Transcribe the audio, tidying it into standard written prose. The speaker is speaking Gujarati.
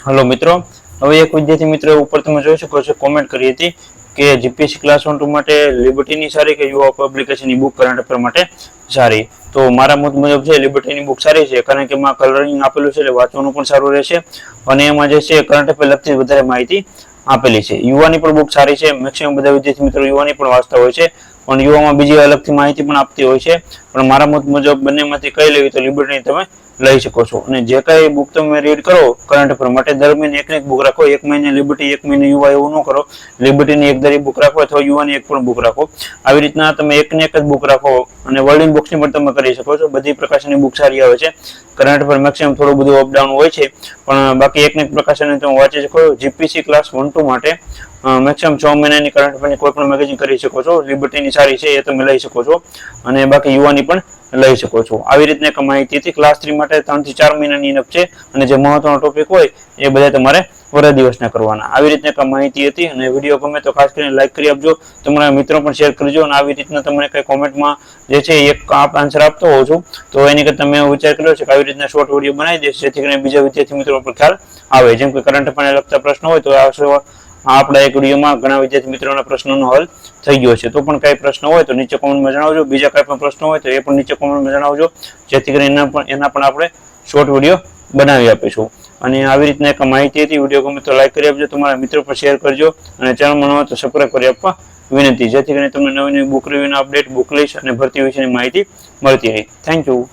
हेलो मित्रों, હવે એક વિદ્યાર્થી મિત્રો ઉપર તમે જોઈ શકો છો કોમેન્ટ કરી હતી કે જીપીએસસી ક્લાસ 1 2 માટે લિબર્ટીની સારી કે યુવા પબ્લિકેશનની બુક કરંટ અફેર માટે સારી। તો મારા મત મુજબ છે લિબર્ટીની બુક સારી છે, કારણ કે એમાં કલરિંગ આપેલું છે એટલે વાંચવાનું પણ સારું રહેશે અને એમાં જે છે કરંટ અફેર લગતી વધારે માહિતી આપેલી છે। યુવાની પણ બુક સારી છે, મેક્સિમમ બધા વિદ્યાર્થી મિત્રો યુવાની પણ વાંચતા હોય છે પણ યુવામાં બીજી અલગથી માહિતી પણ આપતી હોય છે, પણ મારા મત મુજબ બંનેમાંથી કઈ લેવી તો લિબર્ટીની તમે લઈ શકો છો। અને જે કઈ બુક તમે રીડ કરો કરંટ અફેર માટે દર મહિને એક બુક રાખો, એક મહિને લિબર્ટી એક મહિને યુવા એવું ન કરો, લિબર્ટીની એક ધારી બુક રાખો અથવા યુવાની એક પણ બુક રાખો। આવી રીતના તમે એકને એક જ બુક રાખો અને વર્લ્ડિંગ બોક્સની પણ તમે કરી શકો છો। બધી પ્રકારની બુક સારી આવે છે। કરંટ અફેર મેક્સિમમ થોડું બધું અપડાઉન હોય છે પણ બાકી એકને એક પ્રકારની તમે વાંચી શકો છો। જીપીસી ક્લાસ 1 2 માટે મેક્સિમમ 6 મહિનાની કરંટ અફેરની કોઈ પણ મેગેઝિન કરી શકો છો। લિબર્ટીની સારી છે એ તમે લઈ શકો છો અને બાકી યુવાની પણ લઈ શકો છો। આવી રીતના એક માહિતી હતી। ક્લાસ 3 માટે 3 થી 4 મહિનાની ઇનફ છે અને જે મહત્વનો ટોપિક હોય એ બધા તમારે વરસ દિવસના કરવાના। આવી રીતના એક માહિતી હતી અને વિડીયો ગમે તો ખાસ કરીને લાઈક કરી આપજો, તમારા મિત્રો પણ શેર કરજો અને આવી રીતના તમને કઈ કોમેન્ટમાં જે છે એક આન્સર આપતો હોઉં છું તો એની કરતા તમે વિચાર કર્યો છે કે આવી રીતના શોર્ટ વિડીયો બનાવી દઈશ જેથી કરીને બીજા વિદ્યાર્થી મિત્રો પર ખ્યાલ આવે। જેમ કે કરંટ અફેરને લગતા પ્રશ્નો હોય તો આપણા એક વિડીયોમાં ઘણા વિદ્યાર્થી મિત્રોના પ્રશ્નોનો હલ થઈ ગયો છે। તો પણ કઈ પ્રશ્ન હોય તો નીચે કોમેન્ટમાં જણાવજો, બીજા કઈ પણ પ્રશ્નો હોય તો એ પણ નીચે કોમેન્ટમાં જણાવજો જેથી કરીને એના પણ આપણે શોર્ટ વિડીયો બનાવી આપીશું। અને આવી રીતના એક માહિતી હતી। વિડીયો ગમે તો લાઈક કરી આપજો, તમારા મિત્રો પર શેર કરજો અને ચેનલમાં ન હોય તો સબસ્ક્રાઇબ કરી આપવા વિનંતી, જેથી કરીને તમને નવી નવી બુક રિવ્યુના અપડેટ, બુક લિસ્ટ અને ભરતી વિશેની માહિતી મળતી રહે। Thank you.